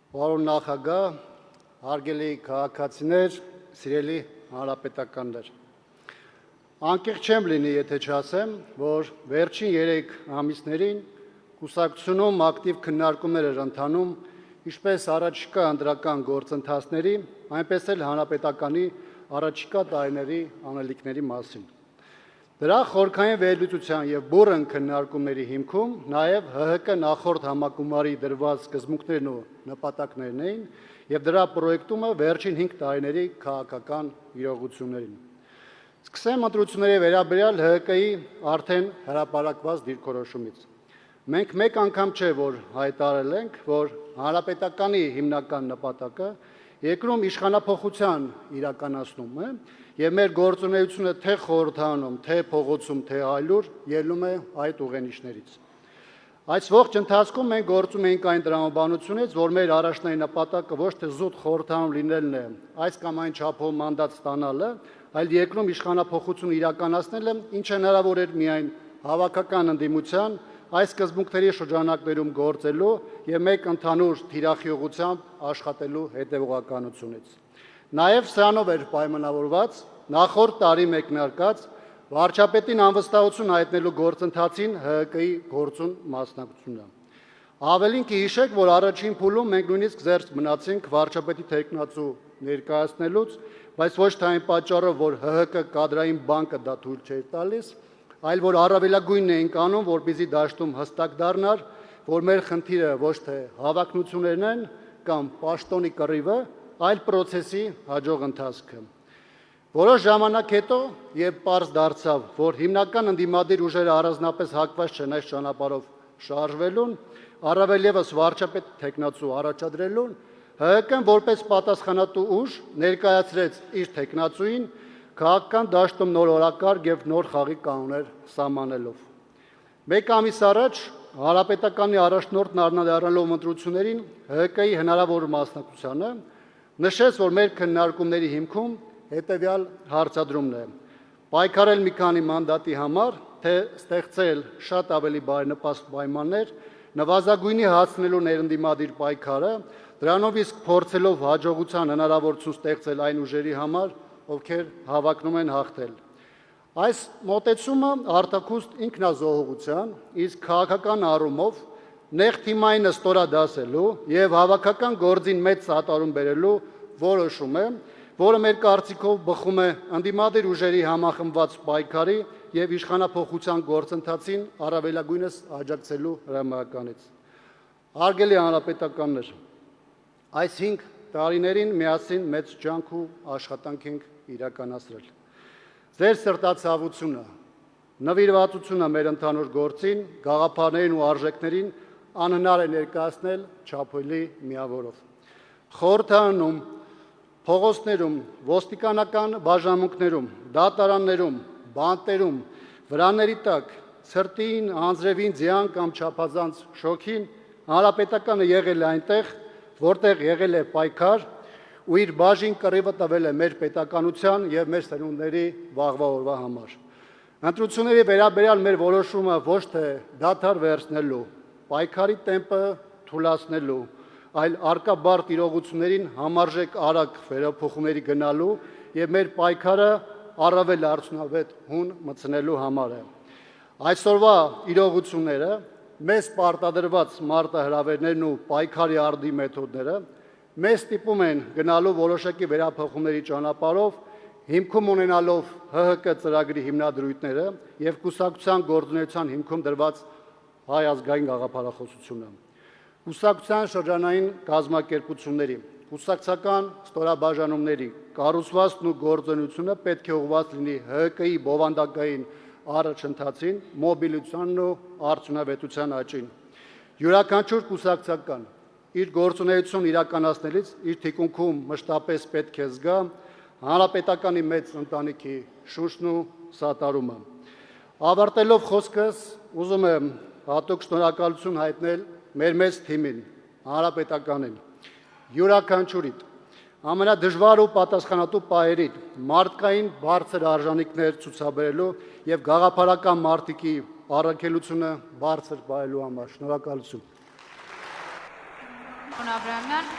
Պարոն նախագահ, հարգելի քաղաքացիներ, սիրելի հանրապետականներ։ Անկեղծ չեմ լինի, եթե չասեմ, որ վերջին 3 ամիսներին կուսակցությունում ակտիվ քննարկումներ էր ընթանում ինչպես առաջիկա ընտրական գործընթացների, այնպես էլ հանրապետականի առաջիկա տարիների անելիքների մասին։ Դրա խորքային վերլուծության եւ բուռն քննարկումների հիմքում նաեւ ՀՀԿ նախորդ համագումարի դրված սկզբունքներն ու նպատակներն էին եւ դրա պրոյեկտումը վերջին 5 տարիների քաղաքական իրողություններին։ Սկսեմ ընտրությունների վերաբերյալ ՀՀԿ-ի արդեն հրապարակված դիրքորոշումից։ Մենք մեկ անգամ չէ, որ հայտարարել ենք, որ հանրապետականի հիմնական նպատակը երկրում իշխանափոխության իրականացնումն է եւ մեր գործունեությունը թե խորհրդանում, թե փողոցում, թե այլուր ելնում է այդ ուղենիշներից։ Այս ողջ ընթացքում մենք գործում ենք այն տրամաբանությունից, որ մեր առաջնային նպատակը ոչ թե զուտ խորհրդանում լինելն է, այս կամ այն չափով մանդատ ստանալը, այլ երկրում իշխանափոխություն իրականացնելը, ինչը հնարավոր էր միայն հավաքական ընդդիմության այս սկզբունքների շրջանակներում գործելու եւ մեկ ընդհանուր թիրախիողությամբ աշխատելու հետեւողականությունից։ Նաեւ սրանով էր պայմանավորված նախորդ տարի մեկնարկած վարչապետին անվստահություն հայտնելու գործընթացին ՀՀԿ-ի գործուն մասնակցությունը։ Ավելին կհիշեք, որ առաջին փուլում մենք նույնիսկ զերծ մնացինք վարչապետի թեկնածու ներկայացնելուց, բայց ոչ թե այն պատճառով, որ ՀՀԿ կադրային բանկը դա թույլ չէր տալիս, այլ որ առավելագույնն էինք անում, որպեսզի դաշտում հստակ դառնար, որ մեր խնդիրը ոչ թե հավակնություններն են կամ պաշտոնի կռիվը, այլ process-ի հաջող ընթացքը։ Որոշ ժամանակ հետո, երբ պարզ դարձավ, որ հիմնական ընդդիմադիր ուժերը առանձնապես հակված չեն այս ճանապարհով շարժվելուն, առավել ևս վարչապետ թեկնածու առաջադրելուն, ՀՀԿ-ն որպես պատասխանատու ուժ ներկայացրեց իր թեկնածուին քաղաքական դաշտում նոր օրակարգ եւ նոր խաղի կանոններ սահմանելով։ Մեկ ամիս առաջ հանրապետականի առաջնորդն անդրադառնալով ընտրություններին ՀՀԿ-ի հնարավոր մասնակցությանը նշեց, որ մեր քննարկումների հիմքում հետևյալ հարցադրումն է. պայքարել մի քանի մանդատի համար, թե ստեղծել շատ ավելի բարենպաստ պայմաններ, նվազագույնի հասցնելու ներընդդիմադիր պայքարը, դրանով իսկ փորձելով հաջողության հնարավորություն ստեղծել այն ուժերի համար, ովքեր հավակնում են հաղթել։ Այս մոտեցումը արտաքուստ ինքնազոհողության, իսկ քաղաքական առումով նեղ թիմայինը ստորադասելու եւ հավաքական գործին մեծ սատարում բերելու որոշում է, որը մեր կարծիքով բխում է ընդդիմադիր ուժերի համախմբված պայքարի եւ իշխանափոխության գործընթացին առավելագույնս աջակցելու հրամայականից։ Հարգելի հանրապետականներ, այս 5 տարիներին միասին մեծ ջանք ու աշխատանք ենք իրականացրել։ Ձեր սրտացավությունը, նվիրվածությունը մեր ընդհանուր գործին, գաղափարներին ու արժեքներին անհնար է ներկայացնել չափելի միավորով։ Խորհրդանում, փողոցներում, ոստիկանական բաժանմունքներում, դատարաններում, բանտերում, վրաների տակ, ցրտին, անձրևին, ձյան կամ չափազանց շոգին հանրապետականը եղել է այնտեղ, որտեղ եղել է պայքար ու իր բաժին կռիվը տվել է մեր պետականության եւ մեր սերունդների վաղվա օրվա համար։ Ընտրությունների վերաբերյալ մեր որոշումը ոչ թե դադար վերցնելու, պայքարի տեմպը թուլացնելու, այլ արկա բարդ իրողություններին համարժեք արագ վերափոխումների գնալու եւ մեր պայքարը առավել արդյունավետ հուն մտցնելու համար է։ Այսօրվա իրողությունները, մեզ պարտադրված մարտահրավերներն ու պայքարի արդի մեթոդները մեզ ստիպում են գնալու որոշակի վերափոխումների ճանապարհով, հիմքում ունենալով ՀՀԿ ծրագրի հիմնադրույթները եւ կուսակցության գործունեության հիմքում դրված հայ ազգային գաղափարախոսությունը։ Կուսակցության շրջանային կազմակերպությունների, կուսակցական ստորաբաժանումների կառուցվածքն ու գործունեությունը պետք է ուղղված լինի ՀՀԿ-ի բովանդակային առաջընթացին, մոբիլիզացիանն ու արդյունավետության աճին։ Յուրաքանչյուր կուսակցական իր գործունեությունն իրականացնելիս իր թիկունքում մշտապես պետք է զգա հանրապետականի մեծ ընտանիքի շունչն ու սատարումը։ Ավարտելով խոսքս, ուզում եմ հատուկ շնորհակալություն հայտնել մեր մեծ թիմին, հանրապետականին, յուրաքանչյուրիդ, ամենադժվար ու պատասխանատու պահերին մարդկային բարձր արժանինքներ ցուցաբերելու եւ գաղափարական մարտիկի առաքելությունը բարձր պահելու համար։ Շնորհակալություն։ Աբրահամյան